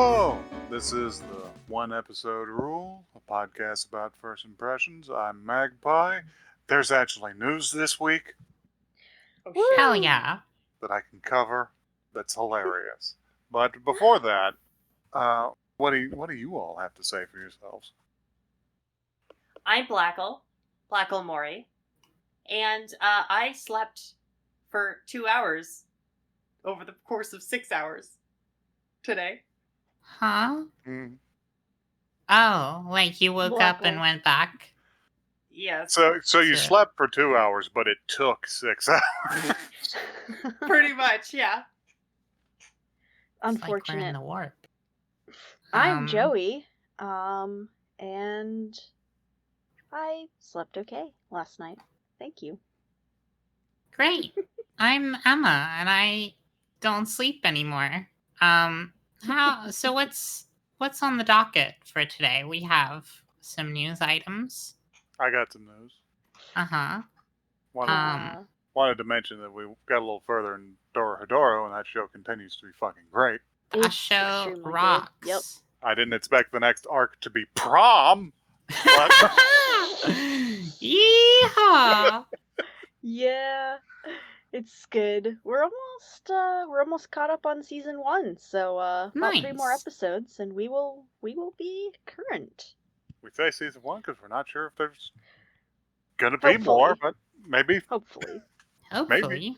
Hello! This is the One Episode Rule, a podcast about first impressions. I'm Magpie. There's actually news this week Oh shit. Hell yeah. that I can cover that's hilarious. But before that, what do you all have to say for yourselves? I'm Blackle Mori, and I slept for 2 hours over the course of 6 hours today. Huh? Mm. Oh, like you woke up and Blackle. went back? Yes, So you Sure. slept for 2 hours, but it took 6 hours. pretty much, yeah. It's like we're in Unfortunate. the warp. I'm Joey, and I slept okay last night. Thank you. Great. I'm Emma, and I don't sleep anymore. So what's on the docket for today? We have some news items. I got some news. Uh-huh. Wanted to mention that we got a little further in Dorohedoro, and that show continues to be fucking great. That It's show extremely good. rocks. Yep. I didn't expect the next arc to be prom, but Yeehaw! Yeah, it's good. We're almost caught up on season 1, so about 3 more Nice. episodes, and we will be current. we say season 1 because we're not sure if there's gonna be more, but maybe. Hopefully. Hopefully.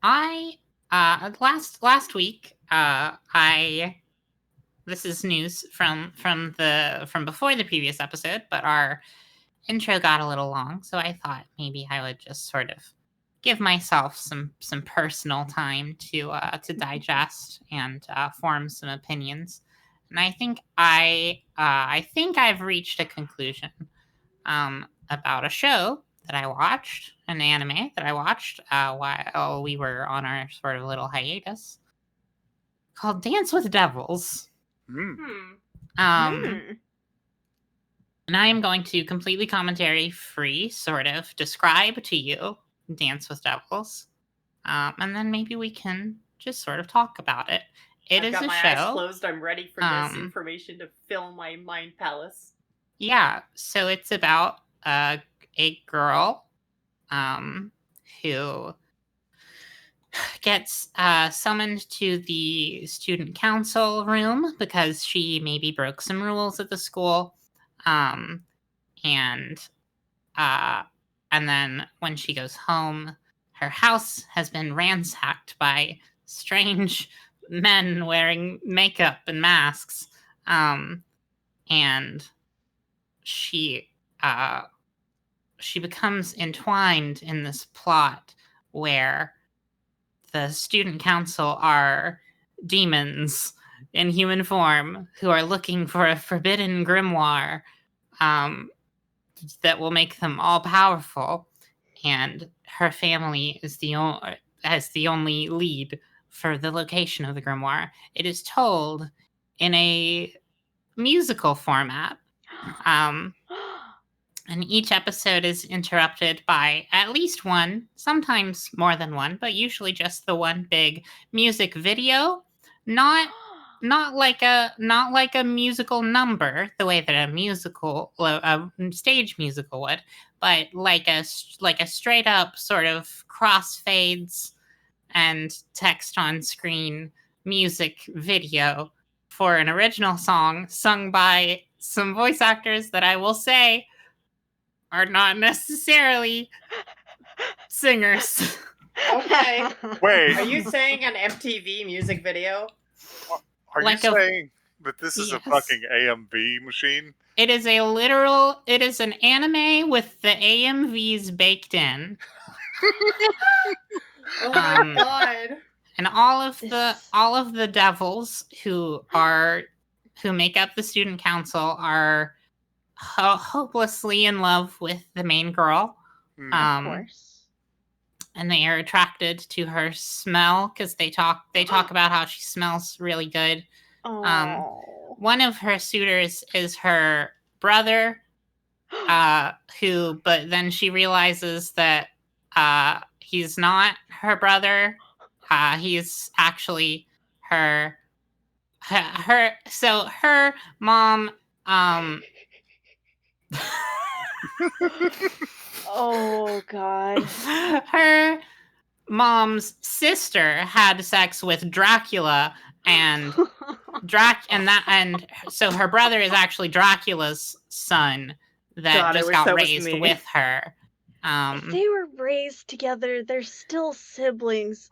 I last week this is news from before the previous episode, but our intro got a little long, so I thought maybe I would just sort of give myself some personal time to digest and form some opinions. And I think I've reached a conclusion about a show that I watched, an anime that I watched while we were on our sort of little hiatus, called Dance with Devils. And I am going to completely commentary free sort of describe to you Dance with Devils, and then maybe we can just sort of talk about it. I've got my eyes closed. I'm ready for this information to fill my mind palace. Yeah, so it's about a girl who gets summoned to the student council room because she maybe broke some rules at the school. And then when she goes home, her house has been ransacked by strange men wearing makeup and masks. And she becomes entwined in this plot where the student council are demons in human form who are looking for a forbidden grimoire that will make them all powerful, and her family is the only lead for the location of the grimoire. It is told in a musical format. And each episode is interrupted by at least one, sometimes more than one, but usually just the one big music video. Not like a musical number, the way that a stage musical would, but like a straight up sort of crossfades and text on screen music video for an original song sung by some voice actors that I will say are not necessarily singers. Okay. Wait, Are you saying an MTV music video? are you saying that this is a fucking AMV machine? It is an anime with the AMVs baked in. Oh my god. And all of the devils who make up the student council are hopelessly in love with the main girl. Of course. And they are attracted to her smell because they talk about how she smells really good. One of her suitors is her brother, but then she realizes that he's not her brother. He's actually her so her mom Oh God. her mom's sister had sex with Dracula, and so her brother is actually Dracula's son that God, I just wish got that was raised me. with her. If they were raised together, they're still siblings.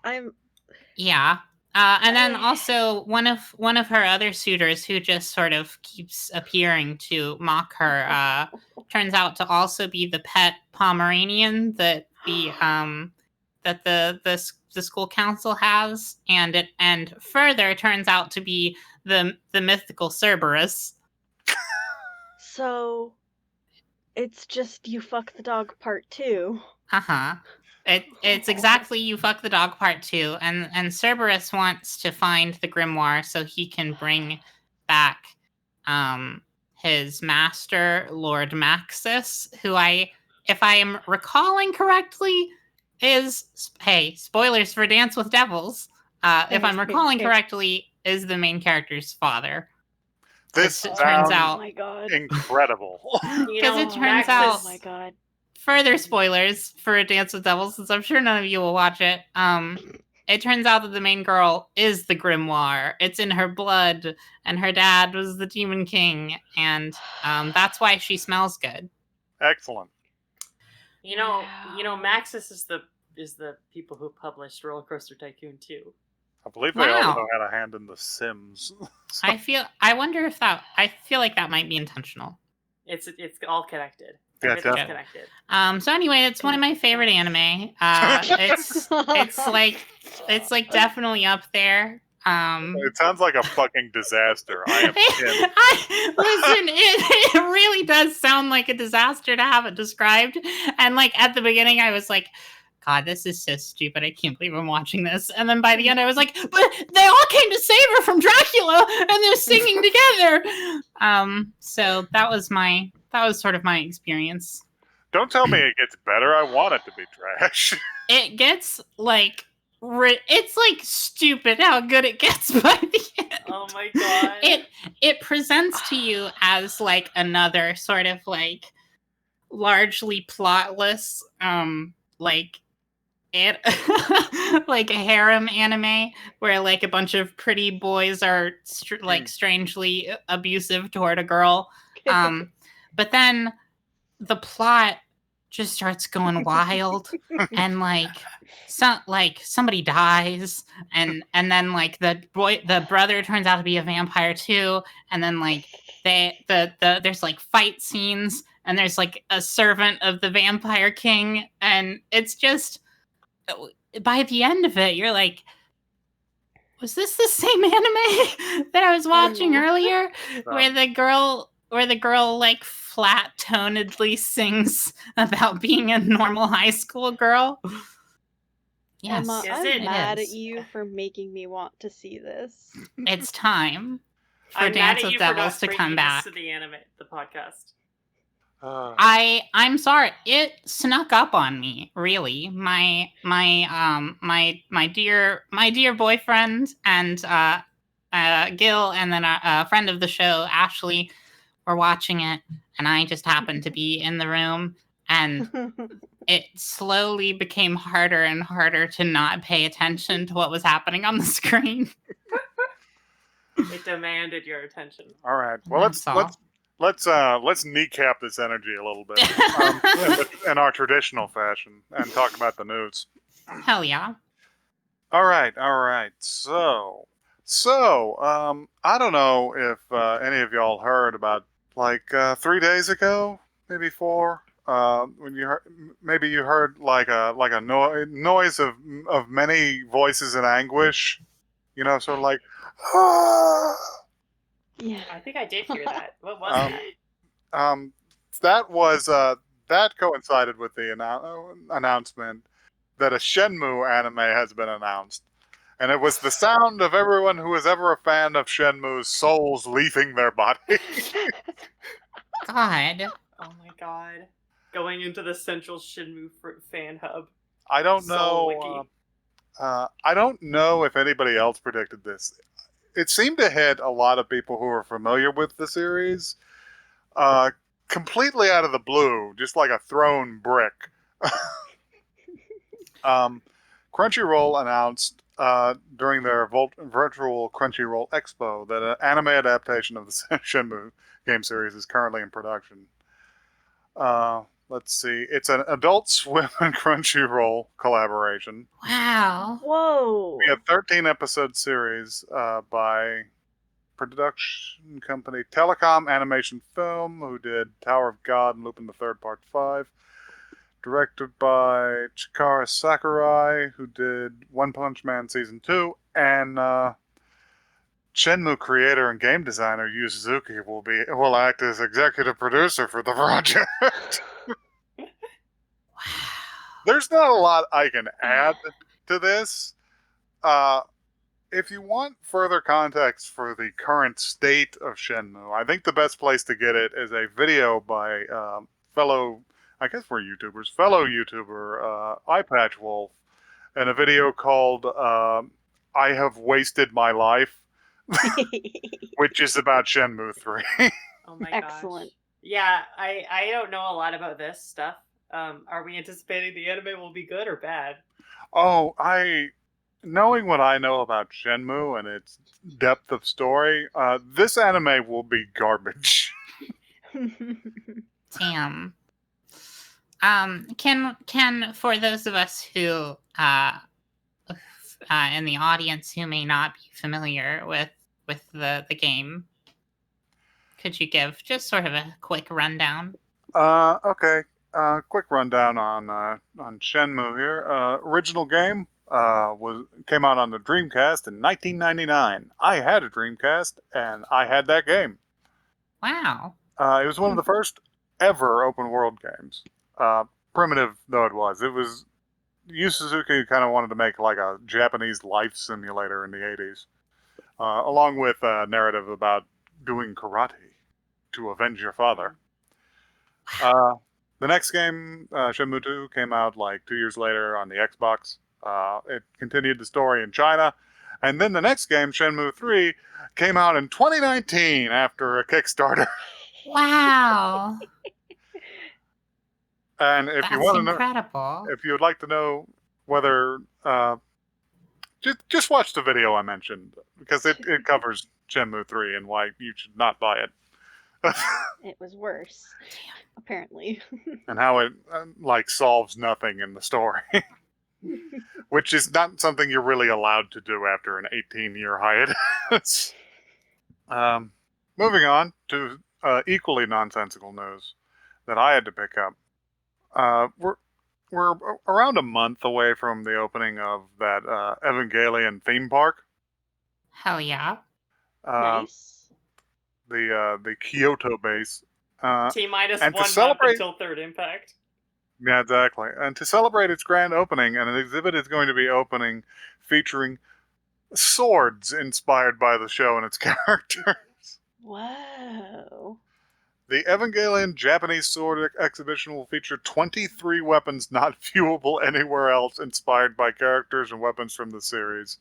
Yeah. And then also one of her other suitors, who just sort of keeps appearing to mock her, turns out to also be the pet Pomeranian that the school council has, and further turns out to be the mythical Cerberus. So it's just You Fuck the Dog Part 2. Uh-huh. It's exactly You Fuck the Dog Part 2, and Cerberus wants to find the grimoire so he can bring back his master, Lord Maxis, who if I am recalling correctly, hey, spoilers for Dance with Devils. If I'm recalling correctly, is the main character's father. This It sounds turns out my God. incredible. Because it turns Maxis- out Oh my God. further spoilers for Dance with Devils, since I'm sure none of you will watch it. It turns out that the main girl is the grimoire. It's in her blood, and her dad was the Demon King, and that's why she smells good. Excellent. Wow. Maxis is the people who published Roller Coaster Tycoon 2. I believe they also had a hand in The Sims. I feel like that might be intentional. It's all connected. Yeah, Everything's definitely. connected. So anyway, it's one of my favorite anime. It's like definitely up there. It sounds like a fucking disaster. I am in. Listen, it really does sound like a disaster to have it described. And like at the beginning, I was like, God, this is so stupid. I can't believe I'm watching this. And then by the end, I was like, but they all came to save her from Dracula, and they're singing together. So that was sort of my experience. Don't tell me it gets better. I want it to be trash. It gets like it's like stupid how good it gets by the end. Oh my God. It presents to you as like another sort of like largely plotless like it like a harem anime where like a bunch of pretty boys are like strangely abusive toward a girl, but then the plot just starts going wild, and like somebody dies, and then like the brother turns out to be a vampire too, and then like there's like fight scenes, and there's like a servant of the vampire king, and it's just, by the end of it you're like, was this the same anime that I was watching earlier, where the girl like flat-tonedly sings about being a normal high school girl? Yes, Emma, Is I'm it? mad It at is. you for making me want to see this. It's time for I'm Dance mad at with you Devils for to not come bringing back. this to the anime, the podcast. I'm sorry, it snuck up on me, really. My dear boyfriend and Gil, and then a friend of the show, Ashley, were watching it, and I just happened to be in the room, and it slowly became harder and harder to not pay attention to what was happening on the screen. It demanded your attention. All right. Well, let's kneecap this energy a little bit in our traditional fashion and talk about the news. Hell yeah. All right. So, I don't know if any of y'all heard about, like, 3 days ago, maybe 4. When you heard like a noise of many voices in anguish. You know, sort of like. Yeah. I think I did hear that. What was that? That coincided with the announcement that a Shenmue anime has been announced. And it was the sound of everyone who was ever a fan of Shenmue's souls leaving their body. God. Oh my God. Going into the central Shenmue fan hub. I don't Soul know. Wiki. I don't know if anybody else predicted this. It seemed to hit a lot of people who are familiar with the series uh, completely out of the blue, just like a thrown brick. Crunchyroll announced during their virtual Crunchyroll Expo that an anime adaptation of the Shenmue game series is currently in production. Let's see. It's an Adult Swim and Crunchyroll collaboration. Wow. Whoa. We have 13 episode series by production company Telecom Animation Film, who did Tower of God and Lupin the Third Part 5. Directed by Chikara Sakurai, who did One Punch Man Season 2, and Shenmue creator and game designer Yu Suzuki will act as executive producer for the project. There's not a lot I can add to this. If you want further context for the current state of Shenmue, I think the best place to get it is a video by fellow YouTuber Eyepatch and a video called I Have Wasted My Life, which is about Shenmue 3. Oh my Excellent. gosh. Yeah, I don't know a lot about this stuff. Are we anticipating the anime will be good or bad? Oh, knowing what I know about Shenmue and its depth of story, this anime will be garbage. Damn. Can for those of us who in the audience who may not be familiar with the game, could you give just sort of a quick rundown? Okay. Quick rundown on Shenmue here. Original game came out on the Dreamcast in 1999. I had a Dreamcast and I had that game. Wow. It was one of the first ever open world games. Primitive though it was. Yu Suzuki kind of wanted to make like a Japanese life simulator in the 80s, along with a narrative about doing karate to avenge your father. The next game, Shenmue 2, came out like 2 years later on the Xbox. It continued the story in China. And then the next game, Shenmue 3, came out in 2019 after a Kickstarter. Wow. And if That's you want to know, incredible. if you would like to know whether, just watch the video I mentioned, because it covers Shenmue 3 and why you should not buy it. It was worse, apparently. And how it solves nothing in the story, which is not something you're really allowed to do after an 18-year hiatus. Moving on to equally nonsensical news that I had to pick up. We're around a month away from the opening of that Evangelion theme park. Hell yeah. Nice. The Kyoto base. T-minus and 1 to celebrate- month until Third Impact. Yeah, exactly. And to celebrate its grand opening, an exhibit is going to be opening featuring swords inspired by the show and its characters. Whoa. The Evangelion Japanese Sword exhibition will feature 23 weapons not viewable anywhere else inspired by characters and weapons from the series.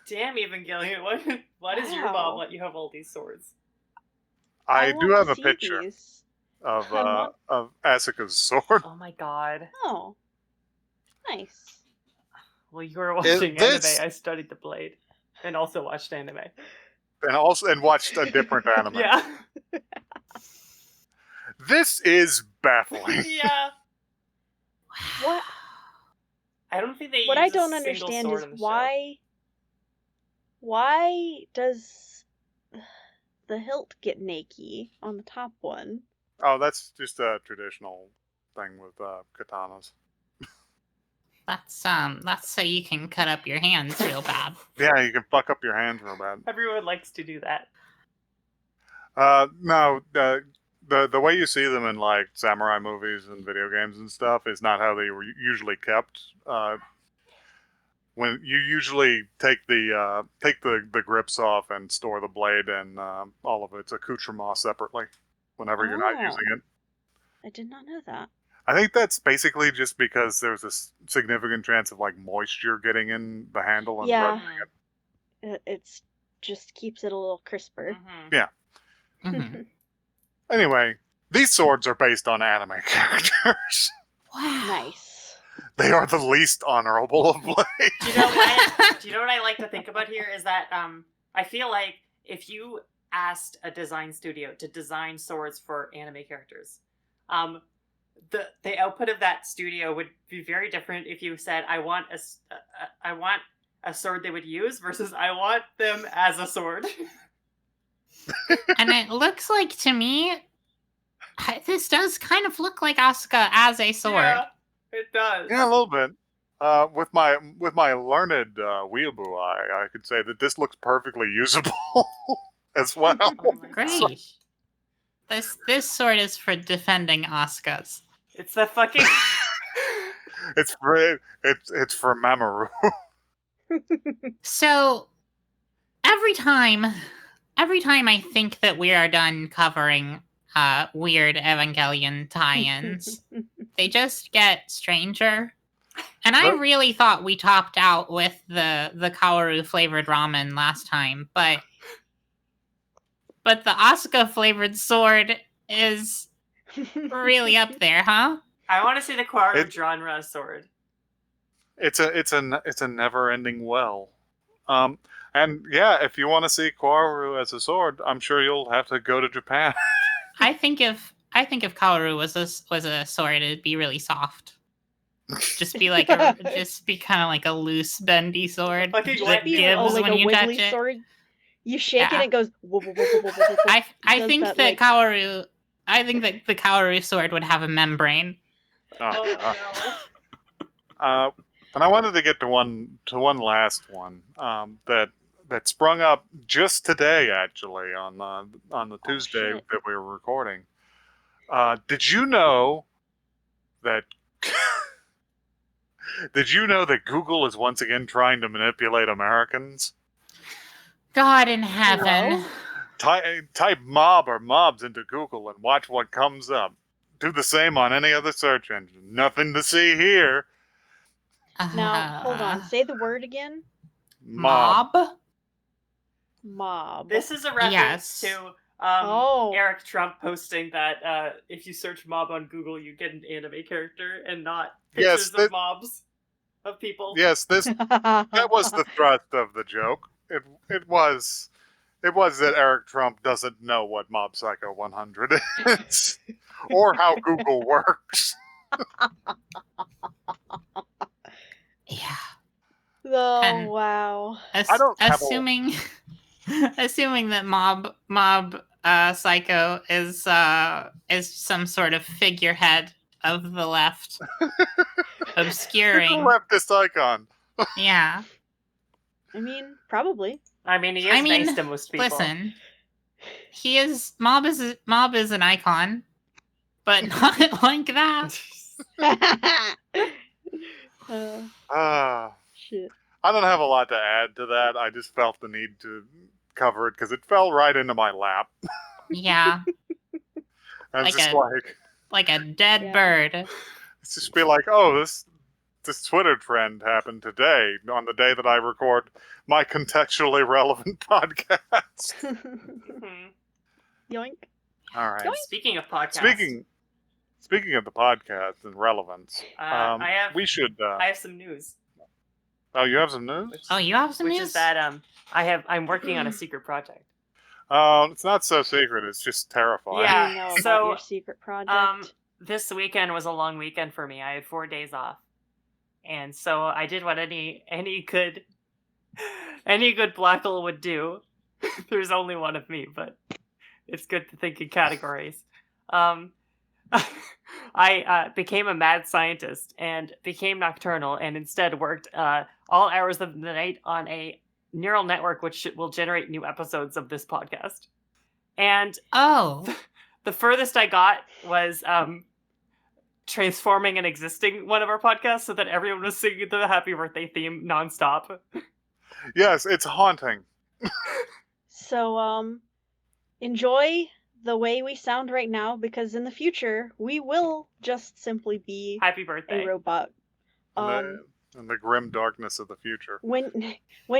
Damn, Evangelion, why does your mom let you have all these swords? I do want have to a see picture these. of I want- of Asuka's sword. Oh my god. Oh. Nice. Well, you were watching this- anime, I studied the blade. And also watched anime. And watched a different anime. Yeah. This is baffling. Yeah. What? I don't think they What use I don't a single understand sword is in the show. why does the hilt get naked on the top one? Oh, that's just a traditional thing with katanas. That's so you can cut up your hands real bad. Yeah, you can fuck up your hands real bad. Everyone likes to do that. No, the way you see them in like samurai movies and video games and stuff is not how they were usually kept. When you usually take the grips off and store the blade and all of its accoutrements separately, whenever you're not using it. I did not know that. I think that's basically just because there's a significant chance of like moisture getting in the handle and Yeah. rubbing it. It's just keeps it a little crisper. Mhm. Yeah. Mhm. Anyway, these swords are based on anime characters. Wow. Nice. They are the least honorable of blades. Do you know what I like to think about here is that I feel like if you asked a design studio to design swords for anime characters, the output of that studio would be very different if you said I want a sword they would use versus I want them as a sword. And it looks like to me, this does kind of look like Asuka as a sword. Yeah, it does. Yeah, a little bit. With my learned weeaboo eye, I could say that this looks perfectly usable as well. Oh my Great. gosh. This sword is for defending Asuka's. It's the fucking It's for Mamoru. So every time I think that we are done covering weird Evangelion tie-ins, they just get stranger. And I But- really thought we topped out with the Kaoru flavored ramen last time, but the Asuka flavored sword is really up there, huh? I want to see the Quaru It- genre sword. It's a never-ending well. And yeah, if you want to see Kaoru as a sword, I'm sure you'll have to go to Japan. I think if Kaoru was a sword, it'd be really soft. Just be like kind of like a loose, bendy sword Fucking that wet Be gives like when a you touch wiggly it. sword. You shake Yeah. it, it goes. Whoop, whoop, whoop, whoop, whoop, whoop. I Does think that, that Kaoru. I think that the Kaoru sword would have a membrane. Oh no. And I wanted to get to one last one that sprung up just today, actually, on the Tuesday shit. that we were recording. Did you know that? Did you know that Google is once again trying to manipulate Americans? God in heaven. Hello? Type mob or mobs into Google and watch what comes up. Do the same on any other search engine. Nothing to see here. Now, hold on. Say the word again. Mob. Mob. This is a reference Yes. to Oh. Eric Trump posting that if you search mob on Google, you get an anime character and not Yes, pictures of mobs of people. Yes, that was the thrust of the joke. It was that Eric Trump doesn't know what Mob Psycho 100 is or how Google works. Yeah. Oh, And- wow. I don't have assuming that mob psycho is some sort of figurehead of the left, It's a obscuring. leftist icon. Yeah. I mean, probably. I mean, he is I mean, nice to most people. Listen, mob is an icon, but not like that. Shit. I don't have a lot to add to that. I just felt the need to cover it because it fell right into my lap. Yeah, And Like it's just a- like a dead Yeah. bird. it's just be like, oh, this Twitter trend happened today on the day that I record my contextually relevant podcast. Mhm. Yoink. All right. Speaking of podcasts, Speaking of the podcast and relevance, we should. I have some news. Oh, you have some news? Oh, you have some Which news? is that I'm working on a secret project. It's not so secret. It's just terrifying. Yeah, I know about so, your secret project. This weekend was a long weekend for me. I had 4 days off, and so I did what any good blackle would do. There's only one of me, but it's good to think in categories. I became a mad scientist and became nocturnal, and instead worked all hours of the night on a neural network which will generate new episodes of this podcast. And Oh, the furthest I got was transforming an existing one of our podcasts so that everyone was singing the happy birthday theme nonstop. Yes, it's haunting. So, enjoy the way we sound right now, because in the future we will just simply be Happy a birthday. robot. In the grim darkness of the future. When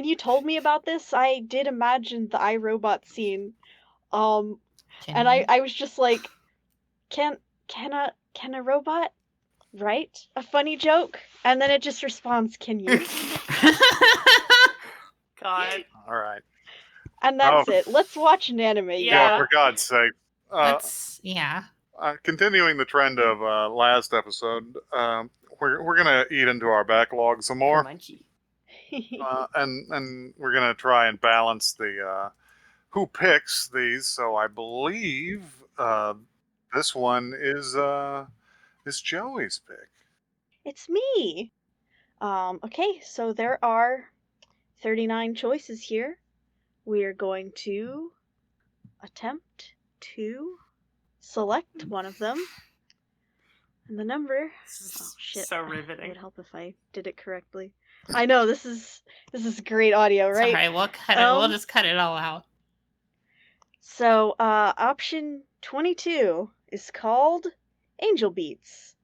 you told me about this, I did imagine the iRobot scene. And I was just like, can a robot write a funny joke? And then it just responds, "Can you?" God. All right. And that's it. Let's watch an anime. Yeah. Yeah, for God's sake. Yeah. Continuing the trend of last episode, we're gonna eat into our backlog some more, Crunchy. and we're gonna try and balance the who picks these. So I believe this one is Joey's pick. It's me. Okay, so there are 39 choices here. We are going to attempt to select one of them. And the number. Oh shit. So It riveting. would help if I did it correctly. I know this is great audio, right? Sorry, we'll cut it. We'll just cut it all out. So, option 22 is called Angel Beats.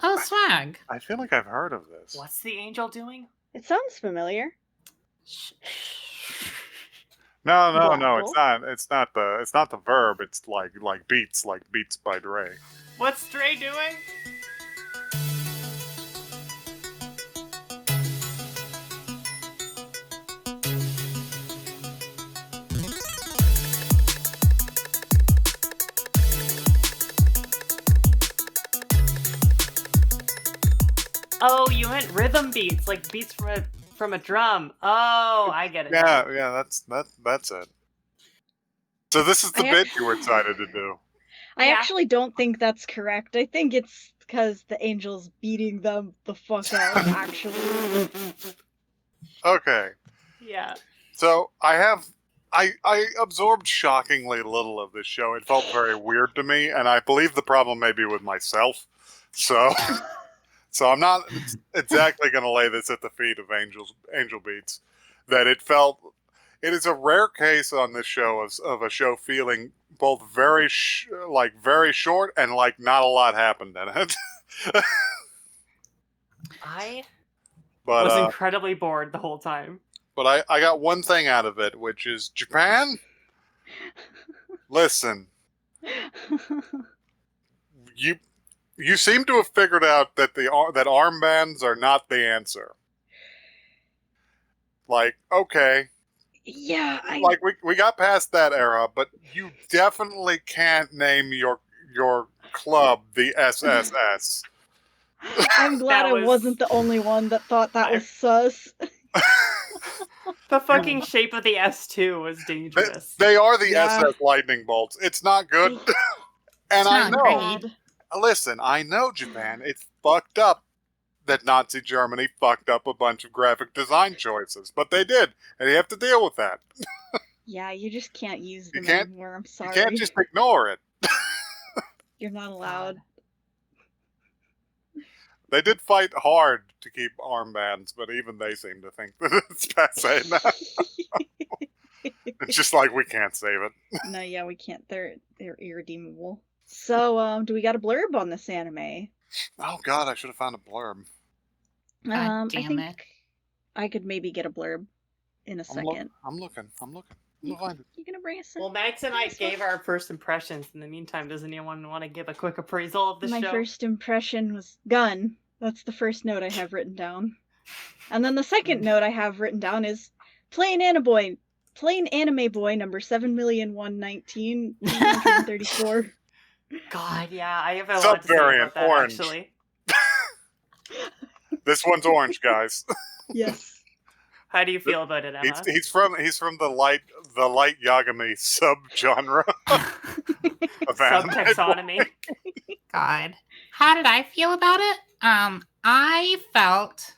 Oh, swag. I feel like I've heard of this. What's the angel doing? It sounds familiar. No, Waffle. it's not the verb. It's like Beats by Dre. What's Dre doing? Oh, you meant rhythm beats, like beats from a drum. Oh, I get it. Yeah, that's it. So this is the bit you were excited to do. I Yeah. actually don't think that's correct. I think it's because the angel's beating them the fuck up, actually. Okay. Yeah. So I absorbed shockingly little of this show. It felt very weird to me, and I believe the problem may be with myself. So I'm not exactly going to lay this at the feet of Angel Beats. That it is a rare case on this show of a show feeling both very short and like not a lot happened in it. I But was incredibly bored the whole time. But I got one thing out of it, which is Japan. Listen, you seem to have figured out that that armbands are not the answer. Like, okay, Yeah, like we got past that era, but you definitely can't name your club the SSS. I'm glad That I was- wasn't the only one that thought that was sus. The fucking shape of the S2 was dangerous. They are the Yeah. SS lightning bolts. It's not good. And It's I not know. great. Listen, I know Japan. It's fucked up that Nazi Germany fucked up a bunch of graphic design choices, but they did, and you have to deal with that. Yeah, you just can't use You them can't- anymore. I'm sorry. You can't just ignore it. You're not allowed. They did fight hard to keep armbands, but even they seem to think that it's passe now. It's just like, we can't save it. No, yeah, we can't. They're irredeemable. So, do we got a blurb on this anime? Oh god, I should have found a blurb. God I damn think it. I could maybe get a blurb in a second. I'm looking. I'm gonna find it. You gonna bring us in? Well, Max and I gave our first impressions. In the meantime, does anyone want to give a quick appraisal of the My show? first impression was gun. That's the first note I have written down. And then the second note I have written down is plain anime boy number 7,119,234. God, yeah, I have a lot to say Subvariant, about that, orange. actually. This one's orange, guys. Yes. How do you feel about it, Emma? He's from the light Yagami subgenre of anime. Subtaxonomy. God. How did I feel about it? I felt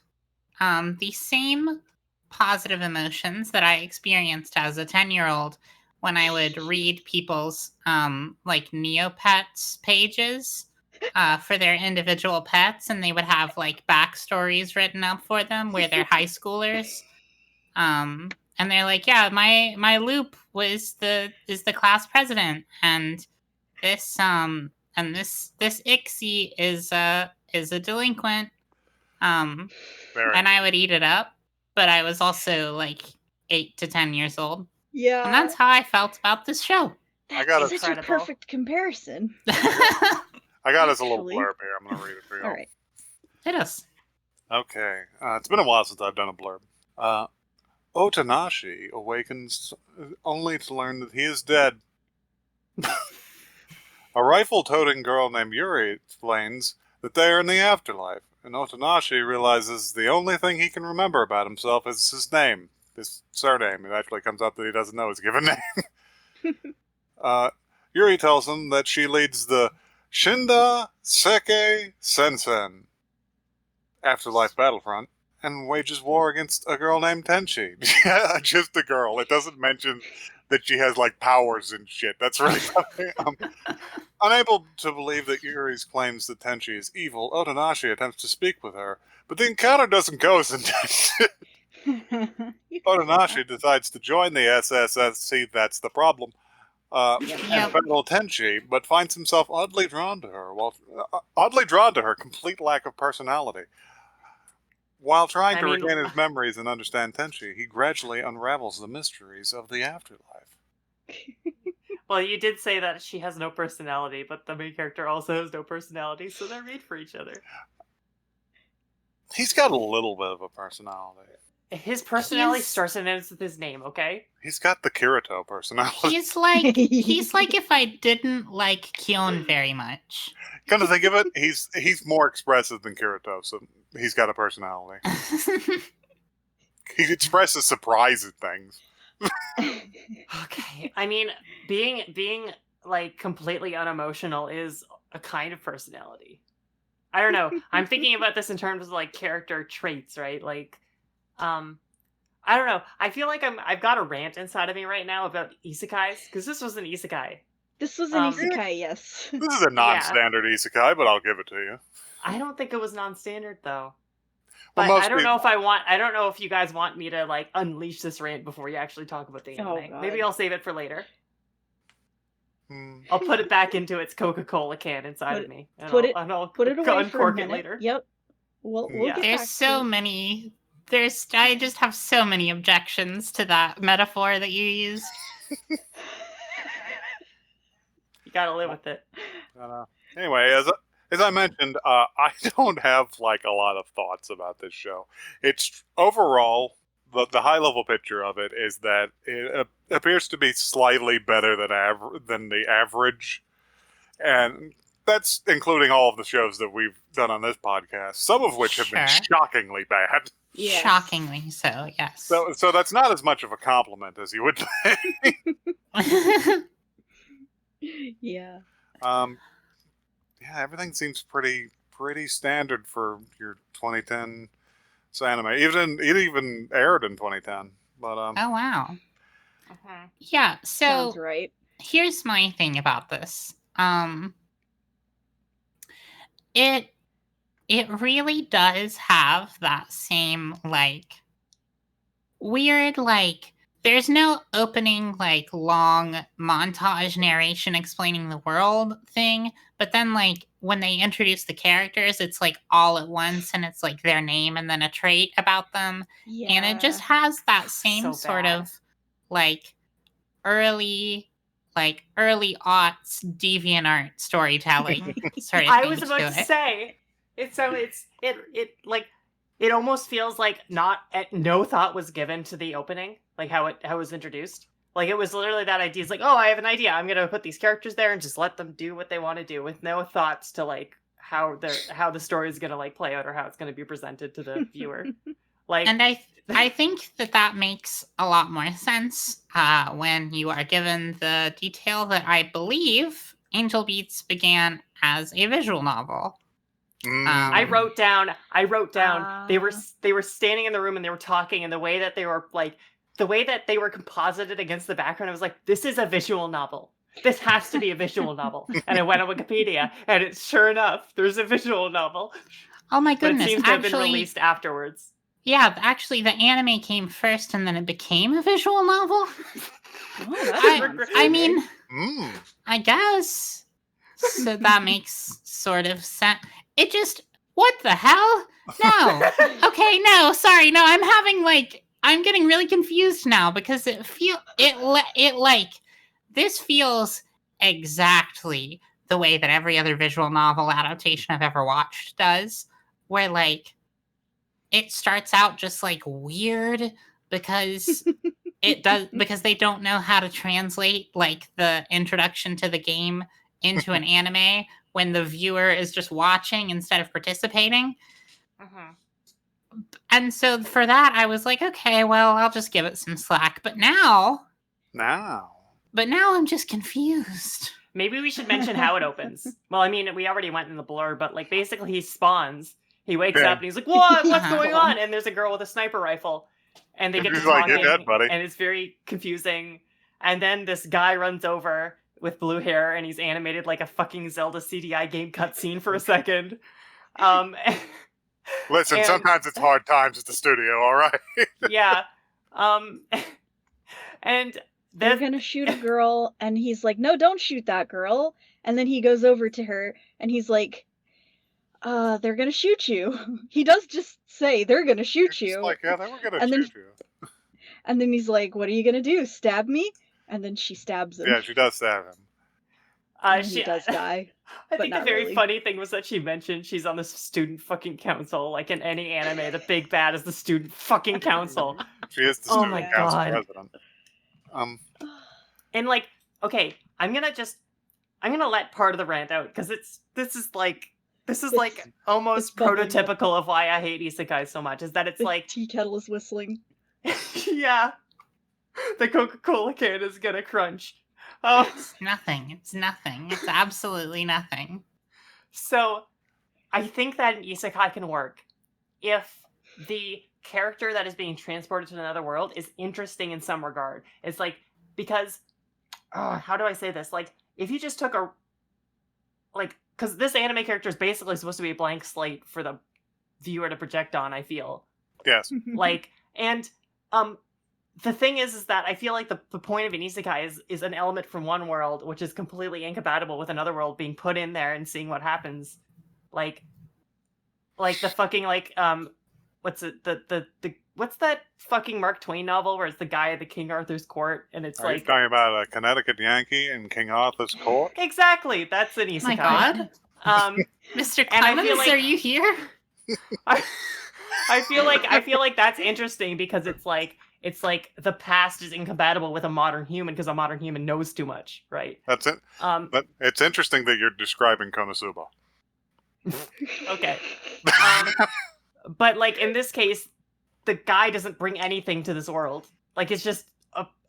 the same positive emotions that I experienced as a 10-year-old when I would read people's like Neopets pages for their individual pets, and they would have like backstories written up for them where they're high schoolers. And and they're like, yeah, my loop is the class president, and this Ixie is a delinquent. Very And I good. would eat it up, but I was also like 8 to 10 years old. Yeah. And that's how I felt about this show. I That's got such a Incredible. perfect comparison. I got us a little Actually. blurb here. I'm going to read it for you. All right. It is. Okay. It's been a while since I've done a blurb. Otanashi awakens only to learn that he is dead. A rifle-toting girl named Yuri explains that they are in the afterlife, and Otanashi realizes the only thing he can remember about himself is his name, his surname. It actually comes out that he doesn't know his given name. Yuri tells him that she leads the Shinda Seke Sensen afterlife battlefront and wages war against a girl named Tenchi. Yeah, just a girl. It doesn't mention that she has like powers and shit. That's really funny. Unable to believe that Yuri's claims that Tenchi is evil, Otanashi attempts to speak with her, but the encounter doesn't go as intended. Otanashi decides to join the SSSC, that's the problem, and battle Tenchi, but finds himself oddly drawn to her, complete lack of personality. While trying to regain his memories and understand Tenchi, he gradually unravels the mysteries of the afterlife. Well, you did say that she has no personality, but the main character also has no personality, so they're made for each other. He's got a little bit of a personality. His personality starts and ends with his name, okay? He's got the Kirito personality. He's like if I didn't like Kyon very much. Come to think of it, he's more expressive than Kirito, so he's got a personality. He expresses surprise at things. Okay. I mean, being like completely unemotional is a kind of personality. I don't know. I'm thinking about this in terms of like character traits, right? Like, I don't know. I feel like I've got a rant inside of me right now about isekais, because this was an isekai. This was an isekai, yes. This is a non-standard isekai, but I'll give it to you. I don't think it was non-standard though. Well, But I don't know if I don't know if you guys want me to like unleash this rant before you actually talk about the anime. God. Maybe I'll save it for later. I'll put it back into its Coca-Cola can inside of me. Put it away uncork for a it minute. later. Yep. We'll get back There's so many. I just have so many objections to that metaphor that you used. You gotta live with it. Anyway, as I mentioned, I don't have like a lot of thoughts about this show. It's overall the high level picture of it is that it appears to be slightly better than the average, and that's including all of the shows that we've done on this podcast, some of which have been shockingly bad. Yes. Shockingly so, yes. So that's not as much of a compliment as you would think. Yeah. Yeah, everything seems pretty standard for your 2010 anime. It even aired in 2010. But oh wow. Uh-huh. Yeah, so sounds right. Here's my thing about this. It really does have that same like weird like there's no opening like long montage narration explaining the world thing, but then like when they introduce the characters, it's like all at once and it's like their name and then a trait about them. Yeah. And it just has that same sort of like early aughts DeviantArt storytelling. I was about to say it almost feels like no thought was given to the opening, like how it was introduced. Like it was literally that idea. It's like, oh, I have an idea. I'm gonna put these characters there and just let them do what they want to do with no thoughts to like how the story is gonna like play out or how it's gonna be presented to the viewer. Like, and I think that makes a lot more sense when you are given the detail that I believe Angel Beats began as a visual novel. I wrote down they were standing in the room and they were talking, and the way that they were composited against the background, I was like, this is a visual novel. This has to be a visual novel. And I went on Wikipedia, and it's sure enough, there's a visual novel. Oh my goodness! But it seems to have been released afterwards. Yeah, actually, the anime came first, and then it became a visual novel. Oh, that's I mean, I guess. So that makes sort of sense. It just, what the hell? No. Okay, no, sorry, no. I'm getting really confused now because this feels exactly the way that every other visual novel adaptation I've ever watched does, where like it starts out just like weird because because they don't know how to translate like the introduction to the game into an anime when the viewer is just watching instead of participating. Mhm. And so for that I was like, okay, well, I'll just give it some slack. But now I'm just confused. Maybe we should mention how it opens. Well, I mean, we already went in the blur, but like basically he spawns. He wakes Yeah. up and he's like, "What? What's Uh-huh. going on?" And there's a girl with a sniper rifle, and they get to He's like, talking, "You're dead, buddy." and it's very confusing. And then this guy runs over with blue hair, and he's animated like a fucking Zelda CDI game cutscene for a second. Um, Listen, and- sometimes it's hard times at the studio, all right? yeah, and They're then gonna shoot a girl, and he's like, "No, don't shoot that girl." And then he goes over to her, and he's like, they're gonna shoot you." He does just say, "They're gonna shoot It's you." like, yeah, they were gonna And then- shoot you. And then he's like, "What are you gonna do? Stab me?" And then she stabs him. Yeah, she does stab him. And he does die. I but think the not very really. funny thing was that she mentioned she's on the student fucking council. Like in any anime, the big bad is the student fucking council. She is the Oh student my council God. president. And like, okay, I'm gonna let part of the rant out because this is like almost it's bubbling up. prototypical of why I hate isekai so much. Is that it's The like, tea kettle is whistling. yeah, the Coca-Cola can is gonna crunch. Oh. It's nothing. It's nothing. It's absolutely nothing. So, I think that an isekai can work if the character that is being transported to another world is interesting in some regard. It's like, because, how do I say this? Like, if you just took because this anime character is basically supposed to be a blank slate for the viewer to project on, I feel. Yes. Like, and, the thing is that I feel like the point of an isekai is an element from one world which is completely incompatible with another world being put in there and seeing what happens. Like the fucking what's it the what's that fucking Mark Twain novel where it's the guy at the King Arthur's court and it's Are you like talking about a Connecticut Yankee in King Arthur's court? exactly that's an isekai. My God. Mr. And I feel Clemens, like- are you here? I feel like that's interesting because it's like the past is incompatible with a modern human because a modern human knows too much, right? That's it. But it's interesting that you're describing Konosuba. Okay. But like in this case, the guy doesn't bring anything to this world. Like it's just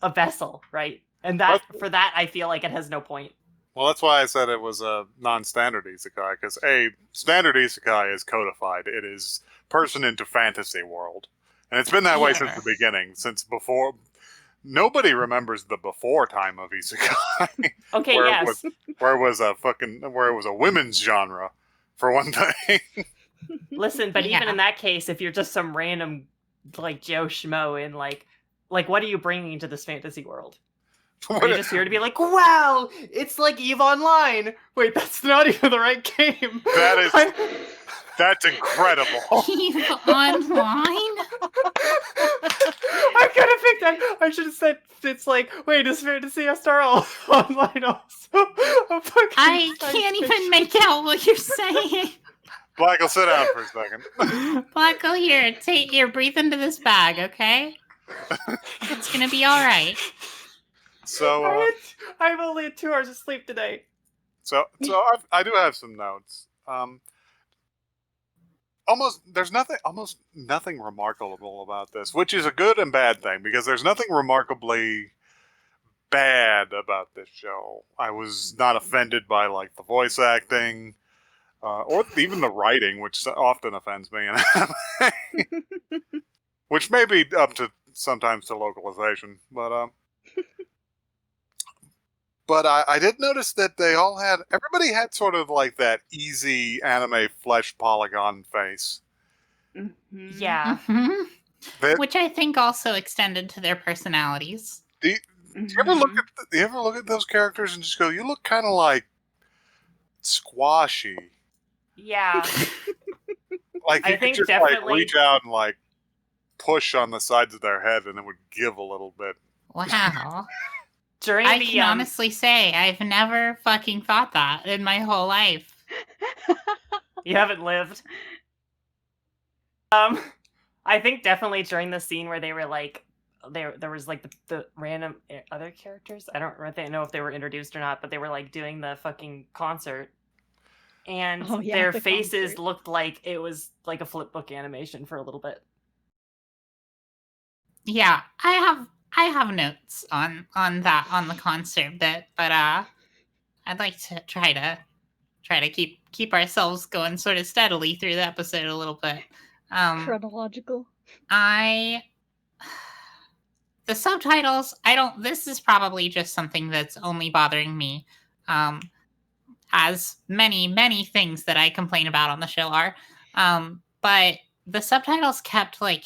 a vessel, right? And that for that I feel like it has no point. Well, that's why I said it was a non-standard isekai, because standard isekai is codified. It is person into fantasy world. And it's been that way since the beginning, since before. Nobody remembers the before time of isekai. Okay, where yes. where it was a women's genre, for one thing. Listen, but even Yeah. in that case, if you're just some random like Joe Schmo in like what are you bringing to this fantasy world? Are you just here to be like, wow, it's like EVE Online? Wait, that's not even the right game. That's incredible. Eve Online? I could have picked that. I should have said it's like, wait, is Fantasy Star Online also? I can't even make out what you're saying. Black will sit down for a second. Blacko, here, breathe into this bag, okay? It's gonna be all right. So, I've only had 2 hours of sleep today. so I do have some notes. There's almost nothing remarkable about this, which is a good and bad thing because there's nothing remarkably bad about this show. I was not offended by like the voice acting, or even the writing, which often offends me, which may be up to sometimes to localization, but I did notice that everybody had sort of like that easy anime flesh polygon face. Mhm. Yeah. Mhm. That, Which I think also extended to their personalities. do you ever look at those characters and just go, you look kind of like squashy. Yeah. Like I you could think just like definitely. reach out and like push on the sides of their head and it would give a little bit. Wow. During I the can honestly say I've never fucking thought that in my whole life. You haven't lived. I think definitely during the scene where they were like, there was like the random other characters. I don't really know if they were introduced or not, but they were like doing the fucking concert, and Oh, yeah, their the faces concert. looked like it was like a flip book animation for a little bit. Yeah, I have notes on that on the concert bit, but I'd like to try to keep ourselves going sort of steadily through the episode a little bit. Chronological. I the subtitles, I don't this is probably just something that's only bothering me. As many things that I complain about on the show are. But the subtitles kept like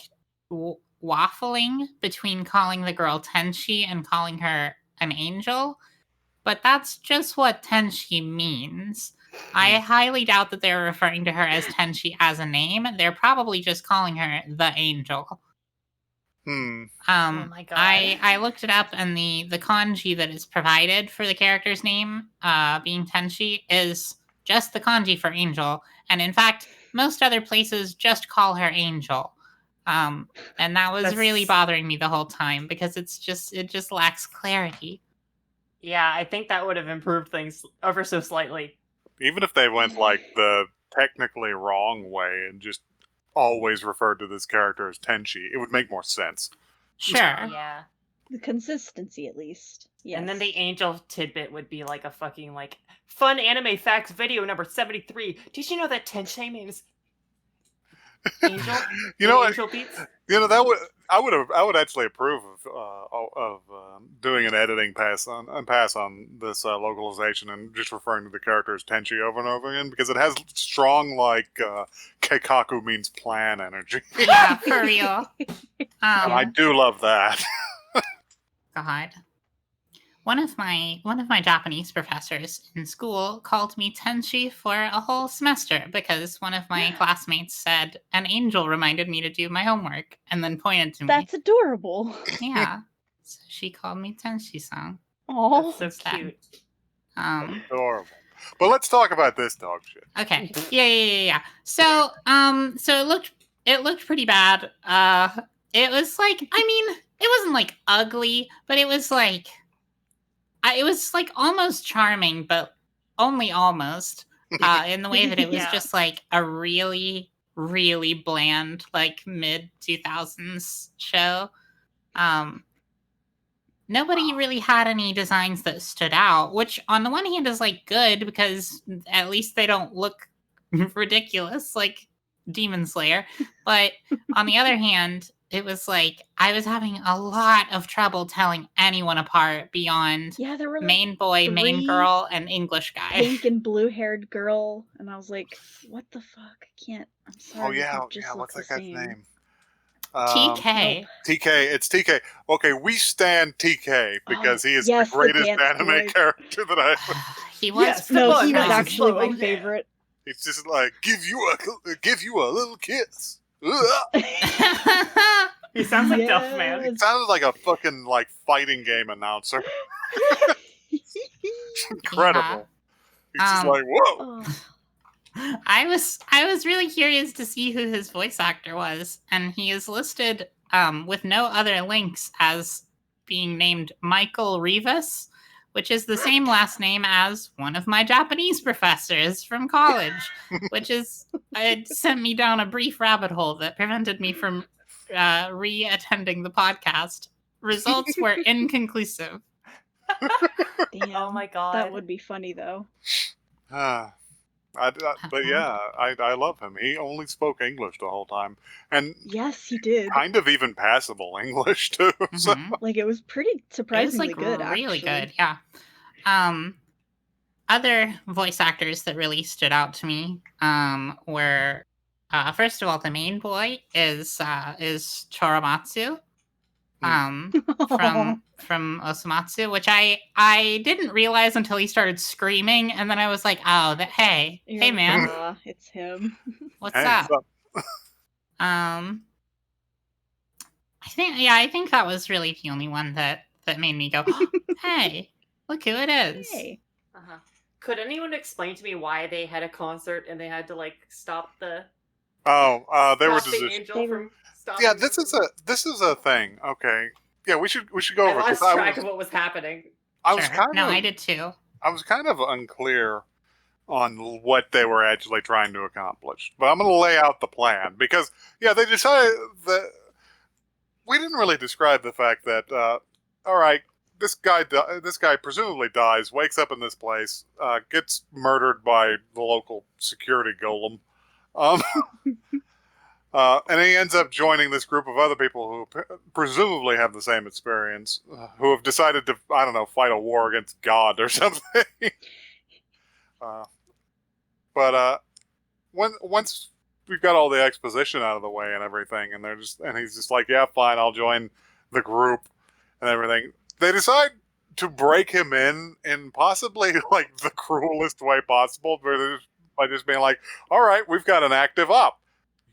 waffling between calling the girl Tenchi and calling her an angel. But that's just what Tenchi means. I highly doubt that they're referring to her as Tenchi as a name. They're probably just calling her the angel. Hmm. Oh my god. I looked it up, and the kanji that is provided for the character's name, being Tenchi, is just the kanji for angel. And in fact, most other places just call her Angel. And that was really That's- bothering me the whole time because it just lacks clarity. Yeah, I think that would have improved things ever so slightly. Even if they went like the technically wrong way and just always referred to this character as Tenchi, it would make more sense. Sure. Yeah. The consistency, at least. Yes. And then the angel tidbit would be like a fucking like fun anime facts video number 73. Did you know that Tenchi means angel? You know what? Angel beats? You know that would I would actually approve of doing an editing pass on this localization and just referring to the character as Tenchi over and over again because it has strong like Keikaku means plan energy, Yeah, for real. and I Yeah. do love that. God. One of my Japanese professors in school called me Tenchi for a whole semester because one of my classmates said an angel reminded me to do my homework and then pointed to me. That's adorable. Yeah. So she called me Tenchi-san. Oh. That's so Instead. cute. Adorable. But let's talk about this dog shit. Okay. Yeah. So it looked pretty bad. It was like, I mean, it wasn't like ugly, but it was like almost charming, but only almost. In the way that it was Yeah. just like a really, really bland, like mid 2000s show. Nobody really had any designs that stood out, which on the one hand is like good because at least they don't look ridiculous like Demon Slayer. But on the other hand, it was like I was having a lot of trouble telling anyone apart beyond Yeah, there were like main boy, main three girl, and English guy. pink and blue-haired girl, and I was like, "What the fuck? I can't. I'm sorry. Oh yeah, they just yeah. look What's that the guy's same." name? TK. Nope. TK. It's TK. Okay, we stand TK because he is yes, the greatest dance anime boy. character that I. He was Yes, pretty No, he was Yes. actually Oh, my yeah. favorite. It's just like give you a little kiss. Ugh. He sounds like Duffman. It sounded like a fucking like fighting game announcer. Incredible. He's just like whoa. Oh. I was really curious to see who his voice actor was, and he is listed with no other links as being named Michael Rivas, which is the same last name as one of my Japanese professors from college, which is it sent me down a brief rabbit hole that prevented me from re-attending the podcast. Results were inconclusive. Damn. Oh my god. That would be funny though. But yeah, I love him. He only spoke English the whole time, and Yes, he did. kind of even passable English too. So Mhm. Like it was pretty It was surprisingly like good. really actually. good, yeah. Other voice actors that really stood out to me were First of all, the main boy is Choromatsu, from Osamatsu, which I didn't realize until he started screaming, and then I was like, oh, hey, You're like, man, "Ah, it's him." what's Hey, up? what's up? I think that was really the only one that made me go, oh, hey, look who it is. Hey. Uh-huh. Could anyone explain to me why they had a concert and they had to like stop the They were stop the just angel They from were- stopping? yeah. them This is a thing. Okay, yeah. We should go I over because lost track of what was happening. I was Sure. kind No, of I did too. unclear on what they were actually trying to accomplish. But I'm going to lay out the plan because they decided that we didn't really describe the fact that all right, this guy presumably dies, wakes up in this place, gets murdered by the local security golem. Um, and he ends up joining this group of other people who presumably have the same experience, who have decided to, I don't know, fight a war against God or something. uh, but once we've got all the exposition out of the way and everything, and he's just like, yeah, fine, I'll join the group and everything. They decide to break him in possibly like the cruelest way possible, by just being like, all right, we've got an active op.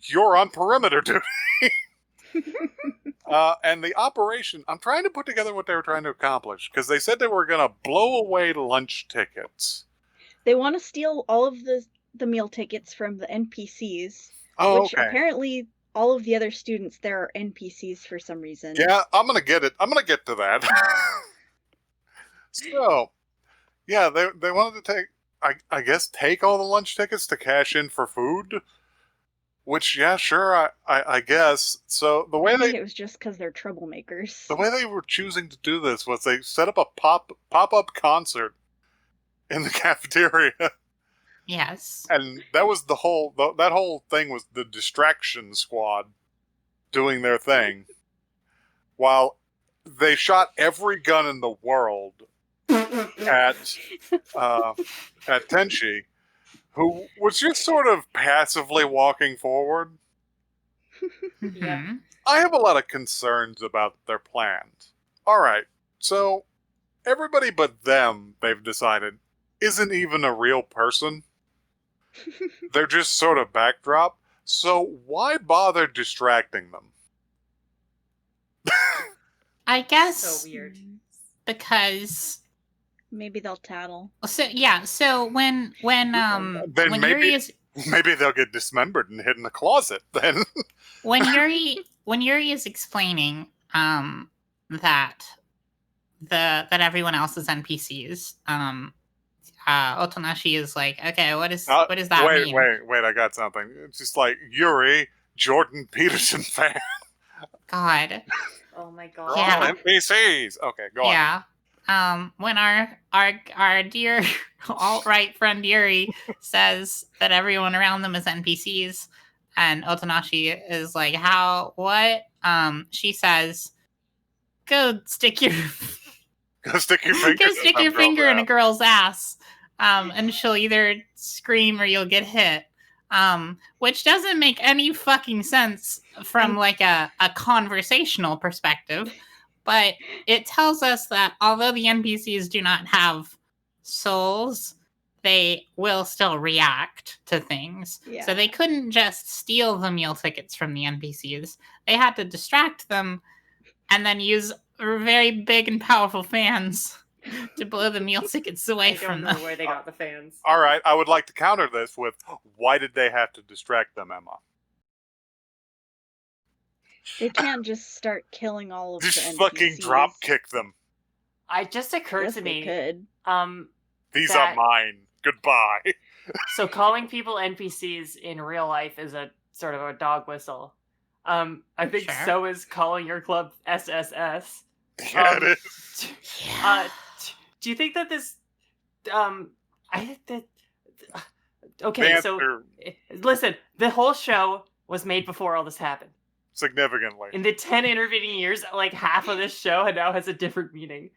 You're on perimeter duty. And the operation, I'm trying to put together what they were trying to accomplish, because they said they were going to blow away lunch tickets. They want to steal all of the meal tickets from the NPCs, Oh, which okay. apparently all of the other students there are NPCs for some reason. Yeah, I'm going to get it. I'm going to get to that. So, yeah, they wanted to I guess, take all the lunch tickets to cash in for food. Which, yeah, sure, I guess. So I think it was just because they're troublemakers. the way they were choosing to do this was they set up a pop-up concert in the cafeteria, Yes. and that was that whole thing was the distraction squad doing their thing, while they shot every gun in the world at Tenchi, who was just sort of passively walking forward. Yeah. Mhm. I have a lot of concerns about their plans. All right, so everybody but them, they've decided, isn't even a real person. They're just sort of backdrop. So why bother distracting them? I guess So weird. because Maybe they'll tattle. so when Then Yuri is maybe they'll get dismembered and hid in the closet. Then when Yuri is explaining that that everyone else is NPCs, Otonashi is like, okay, what does that mean? wait! I got something. It's just like Yuri, Jordan Peterson fan. God. Oh my They're god. Yeah. all NPCs. Okay, go on. Yeah. When our dear alt-right friend Yuri says that everyone around them is NPCs, and Otonashi is like, how, what? She says, go stick your Go stick your finger. go stick your finger in a girl's ass, and she'll either scream or you'll get hit. Which doesn't make any fucking sense from like a conversational perspective. But it tells us that although the NPCs do not have souls, they will still react to things. Yeah. So they couldn't just steal the meal tickets from the NPCs. They had to distract them and then use very big and powerful fans to blow the meal tickets away I from don't know them. where they got the fans. All right, I would like to counter this with, why did they have to distract them, Emma? They can't just start killing all of the Just NPCs. fucking drop kick them. It just occurred Yes, to they me. could. These are mine. Goodbye. So calling people NPCs in real life is a sort of a dog whistle. I think Sure. so is calling your club SSS. Yeah, it is. Do you think that this I think that okay, The so answer, listen, the whole show was made before all this happened. significantly. In the 10 intervening years, like half of this show now has a different meaning.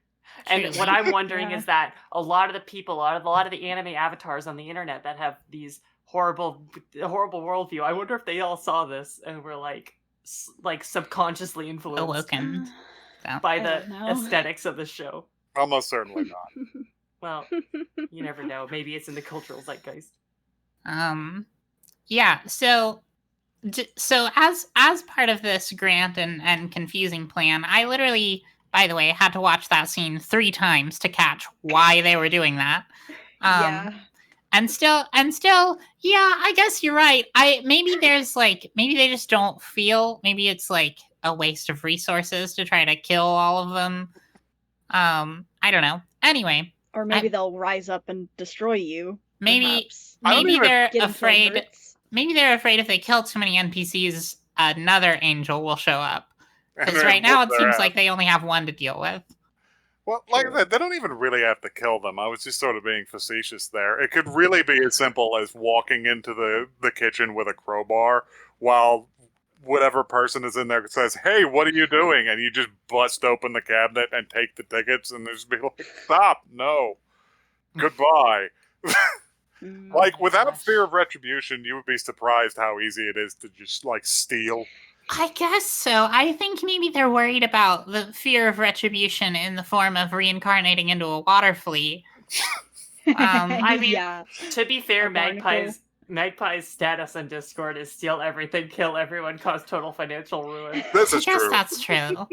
And Truly. what I'm wondering Yeah. is that a lot of the people, a lot of the anime avatars on the internet that have these horrible worldview. I wonder if they all saw this and were like subconsciously influenced Awoken. So. by I the don't know. aesthetics of the show. Almost certainly not. Well, you never know. Maybe it's in the cultural zeitgeist. Yeah. So as part of this grand and confusing plan, I literally, by the way, had to watch that scene 3 times to catch why they were doing that. Yeah. And still, yeah, I guess you're right. Maybe they just don't feel. Maybe it's like a waste of resources to try to kill all of them. I don't know. Anyway, Or maybe they'll rise up and destroy you. maybe Perhaps. maybe they're Get 'em to afraid. hurts. Maybe they're afraid if they kill too many NPCs, another angel will show up. And Because then right now whoop it their seems ass. like they only have one to deal with. Well, like I True. said, they don't even really have to kill them. I was just sort of being facetious there. It could really be as simple as walking into the kitchen with a crowbar while whatever person is in there says, "Hey, what are you doing?" And you just bust open the cabinet and take the tickets and just be like, "Stop, no, goodbye." Mm. Like, without gosh. fear of retribution, you would be surprised how easy it is to just, like, steal. I guess so. I think maybe they're worried about the fear of retribution in the form of reincarnating into a water flea. I mean, yeah. To be fair, A barnacle. Magpie's status on Discord is steal everything, kill everyone, cause total financial ruin. This I is guess true. that's true.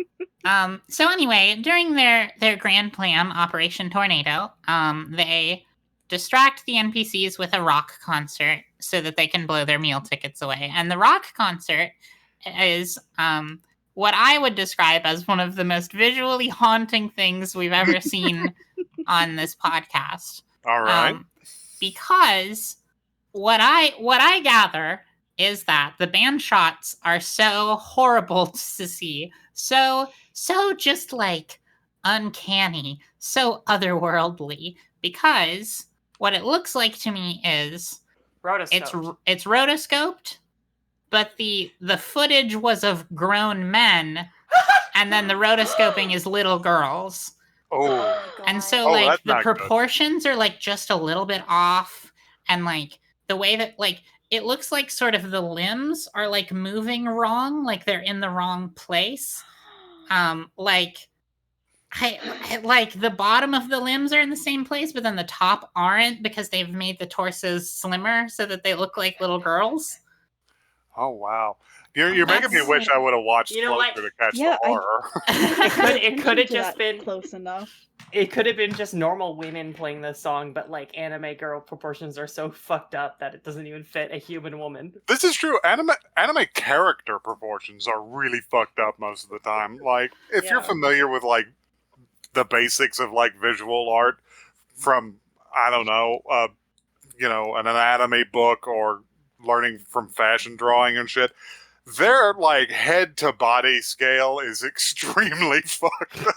So anyway, during their grand plan, Operation Tornado, they distract the NPCs with a rock concert so that they can blow their meal tickets away. And the rock concert is what I would describe as one of the most visually haunting things we've ever seen on this podcast. All right. Because what I gather is that the band shots are so horrible to see, so just like uncanny, so otherworldly. Because what it looks like to me is Rotoscoped. it's rotoscoped, but the footage was of grown men, and then the rotoscoping is little girls. Oh, And so, Oh, like, that's the not good. proportions are, like, just a little bit off. And, like, the way that, like, it looks like sort of the limbs are, like, moving wrong. Like, they're in the wrong place. Like, like, the bottom of the limbs are in the same place, but then the top aren't because they've made the torsos slimmer so that they look like little girls. oh wow. You're making me That's- wish I would have watched You know what? closer to catch Yeah, the horror. It could have To just that been close enough. It could have been just normal women playing this song, but like anime girl proportions are so fucked up that it doesn't even fit a human woman. This is true. Anime character proportions are really fucked up most of the time. Like, if you're Yeah. familiar with like the basics of like visual art from, I don't know, an anatomy book or learning from fashion drawing and shit, their like head to body scale is extremely fucked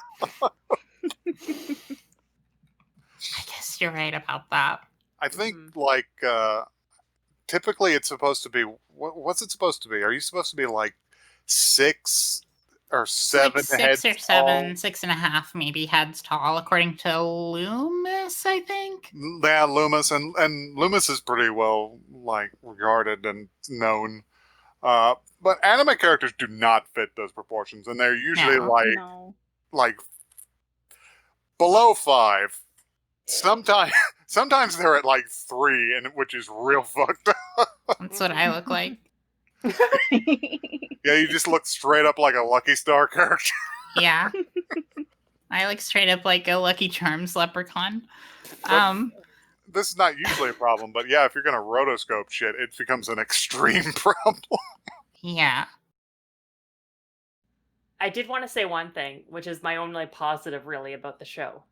up. I guess you're right about that. I think like typically it's supposed to be what's it supposed to be? Are you supposed to be like 6 or 7 Like 6 heads or 7, 6.5 maybe heads tall, according to Loomis, I think. Yeah, Loomis and Loomis is pretty well like regarded and known. But anime characters do not fit those proportions, and they're usually No. No. like below 5. Sometimes they're at like 3, and which is real fucked up. That's what I look like. Yeah, you just look straight up like a Lucky Star character. Yeah. I look straight up like a Lucky Charms leprechaun. This is not usually a problem, but yeah, if you're gonna rotoscope shit, it becomes an extreme problem. Yeah. I did want to say one thing, which is my only positive really about the show.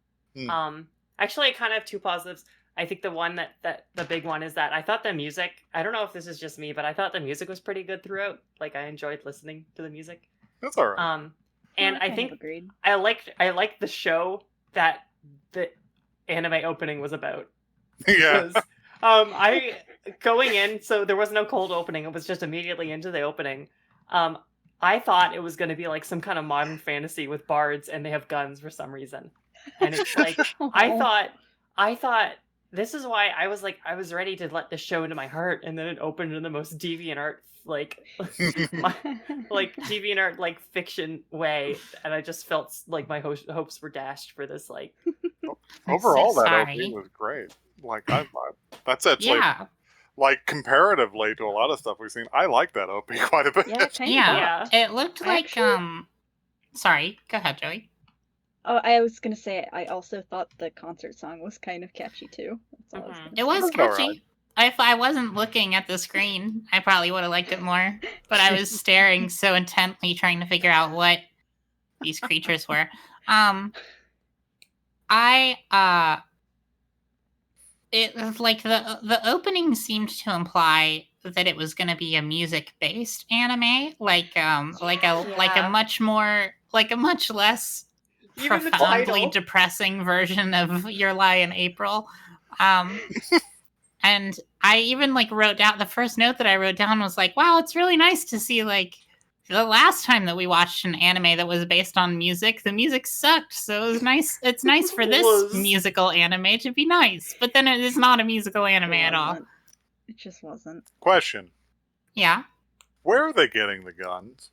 Actually, I kind of have 2 positives. I think the one that the big one is that I thought the music, I don't know if this is just me, but I thought the music was pretty good throughout. Like, I enjoyed listening to the music. That's all right. And I kind think of agreed. I liked the show that the anime opening was about. Yeah. I going in, so there was no cold opening. It was just immediately into the opening. I thought it was going to be like some kind of modern fantasy with bards and they have guns for some reason. And it's like I thought This is why I was ready to let this show into my heart, and then it opened in the most deviant art, deviant art, fiction way, and I just felt like my hopes were dashed for this, I'm so Overall, that OP sorry. was great. That's actually Yeah. comparatively to a lot of stuff we've seen. I like that OP quite a bit. Yeah, kind of. Yeah. It looked I like actually- Sorry, go ahead, Joey. Oh, I was gonna say I also thought the concert song was kind of catchy too. That's all I was Mhm. gonna It was That's all catchy. If I wasn't looking at the screen, I probably would have liked it more. But I was staring so intently, trying to figure out what these creatures were. It was like the opening seemed to imply that it was going to be a music based anime, like a much less Even the profoundly title. depressing version of Your Lie in April. And I even wrote down the first note that I wrote down was like, wow, it's really nice to see the last time that we watched an anime that was based on music, the music sucked. So it was nice. It's nice for this Was. musical anime to be nice, but then it is not a musical anime at all. It just wasn't. Question: Yeah. where are they getting the guns?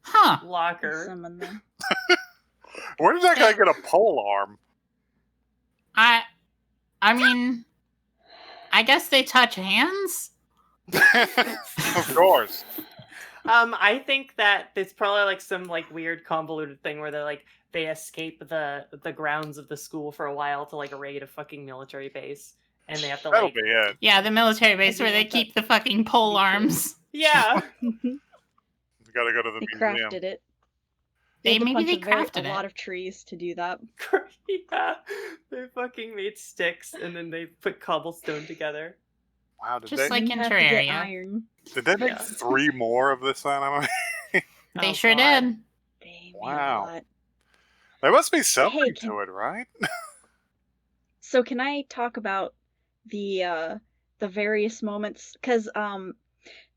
Huh. They Locker. summon them. Where did that guy get a pole arm? I mean, I guess they touch hands. Of course. I think that it's probably some weird convoluted thing where they escape the grounds of the school for a while to raid a fucking military base, and they have to That'll be it. Yeah, the military base I where do they want that keep the fucking pole arms. yeah. You gotta go to the They museum. crafted it. Maybe had to punch they a crafted lot it. of trees to do that. Yeah, they fucking made sticks and then they put cobblestone together. Wow, did Just they, like You in have to get Terraria. iron. did they make Yeah. 3 more of this anime? They Oh, sure God. did. They made Wow. a lot. There must be something Hey, to it, right? So can I talk about the various moments? Because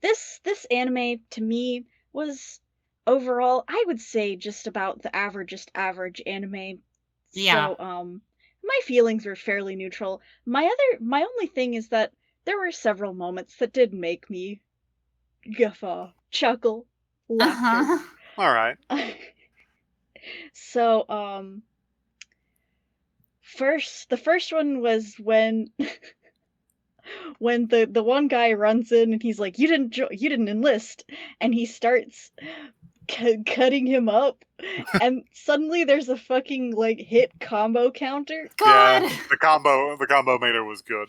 this anime to me was overall, I would say, just about the average anime. Yeah. So my feelings were fairly neutral. My only thing is that there were several moments that did make me guffaw, chuckle, laughter. Uh-huh. All right. So the first one was when when the one guy runs in and he's like, you didn't enlist, and he starts cutting him up, and suddenly there's a fucking hit combo counter. God. Yeah, the combo meter was good.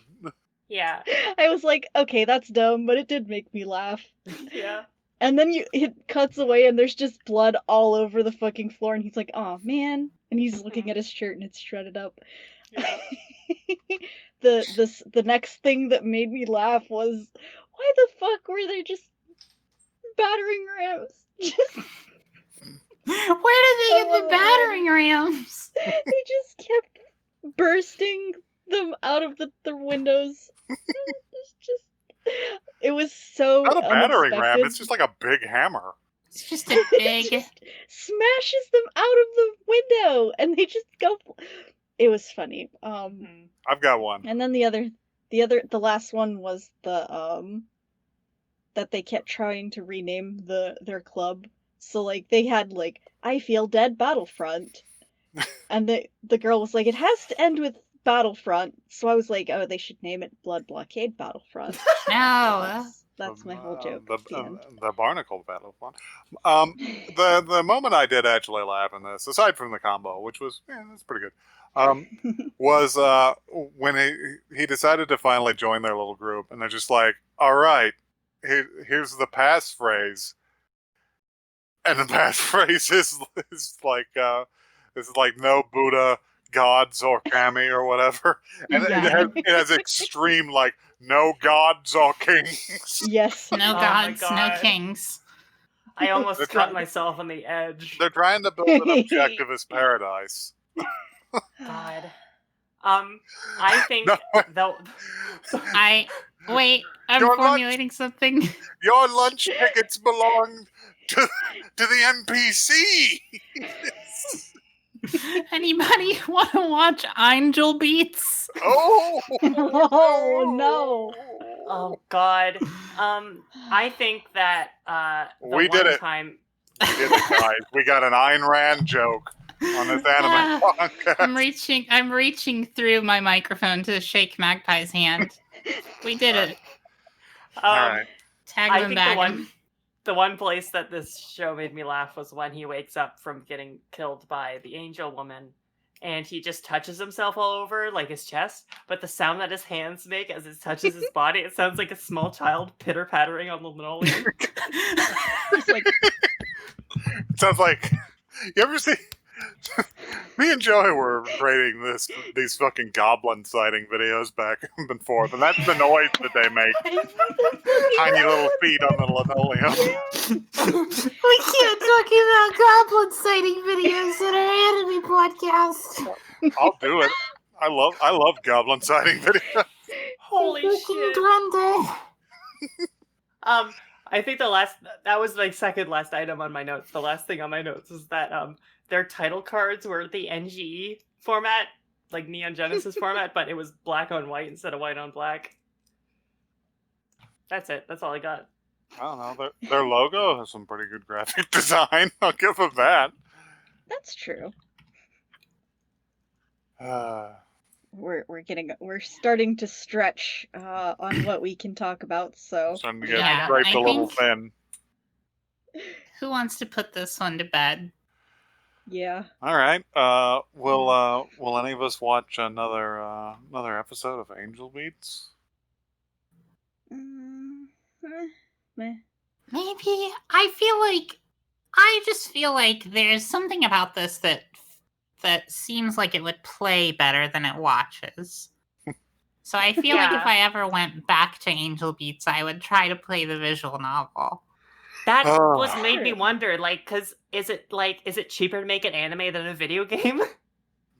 Yeah. I was like, okay, that's dumb, but it did make me laugh. Yeah. And then it cuts away and there's just blood all over the fucking floor, and he's like, oh man, and he's looking at his shirt and it's shredded up. Yeah. The next thing that made me laugh was, why the fuck were they just battering rams? Where did they get the battering rams? They just kept bursting them out of the windows. It was so Not a battering ram, unexpected. it's just like a big hammer. It's just a It big. just smashes them out of the window, and they just go. It was funny. I've got one. And then the last one was the that they kept trying to rename their club. So they had I Feel Dead Battlefront, and the girl was like, it has to end with Battlefront. So I was like, oh, they should name it Blood Blockade Battlefront. No. That's my whole joke. At the end. The barnacle battlefront. The moment I did actually laugh in this, aside from the combo, which was that's pretty good, was when he decided to finally join their little group, and they're just like, all right, here's the passphrase, and the passphrase is like no Buddha gods or kami or whatever, and Yeah. it has extreme no gods or kings. Yes. No my gods, no God. kings. I almost They're cut trying- myself on the edge. They're trying to build an objectivist paradise. God. I think No. though. Wait, I'm Your lunch- formulating something. Your lunch tickets belong to the NPC. And anybody want to watch Ayngel Beats? Oh! Oh, no. Oh God. I think that the We did one it. time. We did it, guys. We got an Ayn Rand joke on this anime podcast. I'm reaching through my microphone to shake Magpie's hand. We did it. All right. Tag I them think back. the one place that this show made me laugh was when he wakes up from getting killed by the angel woman, and he just touches himself all over, like his chest, but the sound that his hands make as it touches his body, it sounds like a small child pitter-pattering on the linoleum. Just like, It sounds like, you ever see? Me and Joey were rating these fucking goblin sighting videos back and forth, and that's the noise that they make. Tiny little feet on the linoleum. We can't talk about goblin sighting videos in our anime podcast. I'll do it. I love goblin sighting videos. Holy shit. I think that was my second last item on my notes. The last thing on my notes is that their title cards were the NGE format, like Neon Genesis format, but it was black on white instead of white on black. That's it. That's all I got. I don't know. Their logo has some pretty good graphic design. I'll give them that. that's true. Uh, We're starting to stretch on what we can talk about, so starting to get Yeah, scraped I a little think- thin. Who wants to put this one to bed? yeah. All right. Will any of us watch another episode of Angel Beats? Meh. Maybe. I just feel like there's something about this that seems like it would play better than it watches. So I feel like if Yeah. I ever went back to Angel Beats, I would try to play the visual novel. That Oh. was made me wonder, like, cause is it cheaper to make an anime than a video game?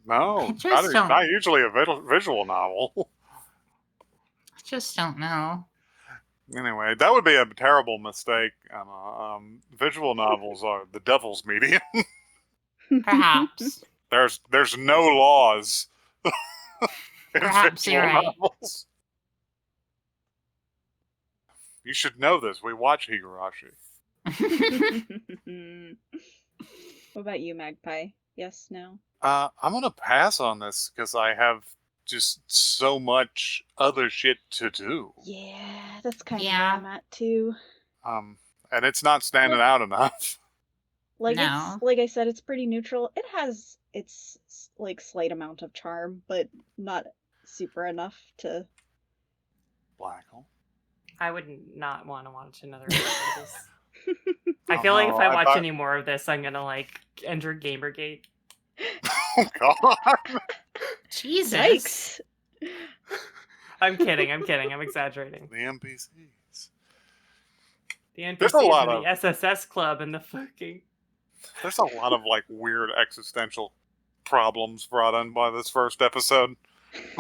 No, I just don't- not usually a visual novel. I just don't know. Anyway, that would be a terrible mistake. Visual novels are the devil's medium. Perhaps. There's no laws in Perhaps visual you're right. novels. You should know this. We watch Higurashi. What about you, Magpie? Yes, no? I'm gonna pass on this because I have just so much other shit to do. Yeah, that's kind of Yeah. where I'm at too. And it's not standing out enough. Like No. it's like I said, it's pretty neutral. It has its like slight amount of charm, but not super enough to. Blackle. I would not want to watch another episode of this. I Oh, feel like if no, I I watch thought- any more of this, I'm gonna like enter Gamergate. Oh God. Jesus. Yikes! I'm kidding. I'm exaggerating. The NPCs. The NPCs There's a lot and of- the SSS club and the fucking. There's a lot of like weird existential problems brought in by this first episode.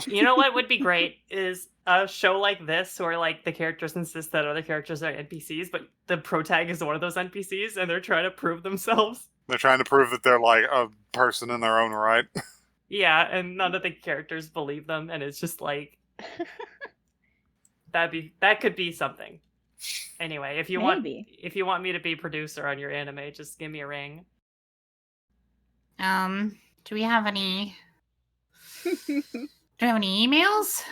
You know what would be great is a show like this where like the characters insist that other characters are NPCs, but the protag is one of those NPCs and they're trying to prove themselves. They're trying to prove that they're like a person in their own right. Yeah, and none of the characters believe them, and it's just like that could be something. Anyway, if you Maybe. want me to be producer on your anime, just give me a ring. Do we have any emails?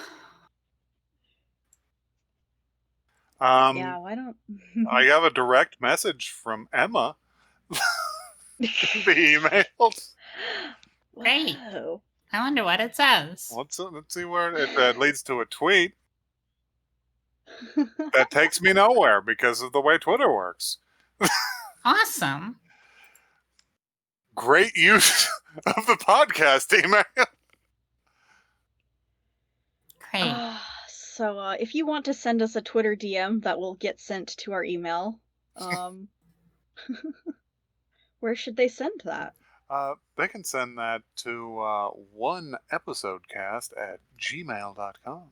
Yeah, why don't? I have a direct message from Emma. The emails. Great. Whoa. I wonder what it says. Let's see where it leads to a tweet that takes me nowhere because of the way Twitter works. Awesome. Great use of the podcast email. Great. So, if you want to send us a Twitter DM, that will get sent to our email. Where should they send that? They can send that to oneepisodecast@gmail.com.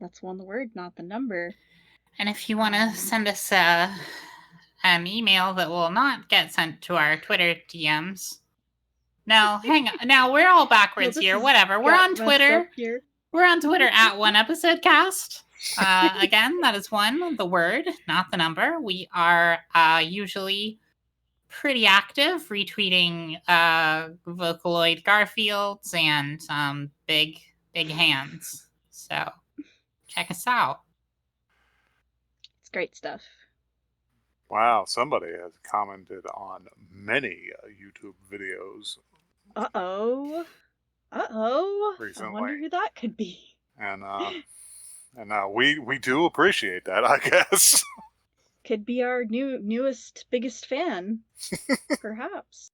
That's one word, not the number. And if you want to send us an email that will not get sent to our Twitter DMs, No, hang on. Now we're all backwards this here. has Whatever. We're got on messed Twitter. up here. We're on Twitter at One Episode Cast. Again, that is one, the word, not the number. We are usually pretty active, retweeting Vocaloid Garfields and big hands. So check us out. It's great stuff. Wow, somebody has commented on many YouTube videos Uh-oh. I recently, wonder who that could be. and we do appreciate that, I guess. Could be our newest, biggest fan. Perhaps.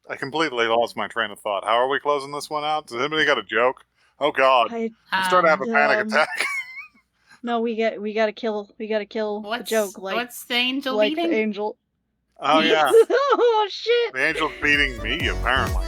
I completely lost my train of thought. How are we closing this one out? Does anybody got a joke? Oh God, I'm starting to have a panic attack. No, we gotta kill the joke. Like, what's the angel like beating? the angel. Oh yeah, Oh shit! the angel's beating me apparently.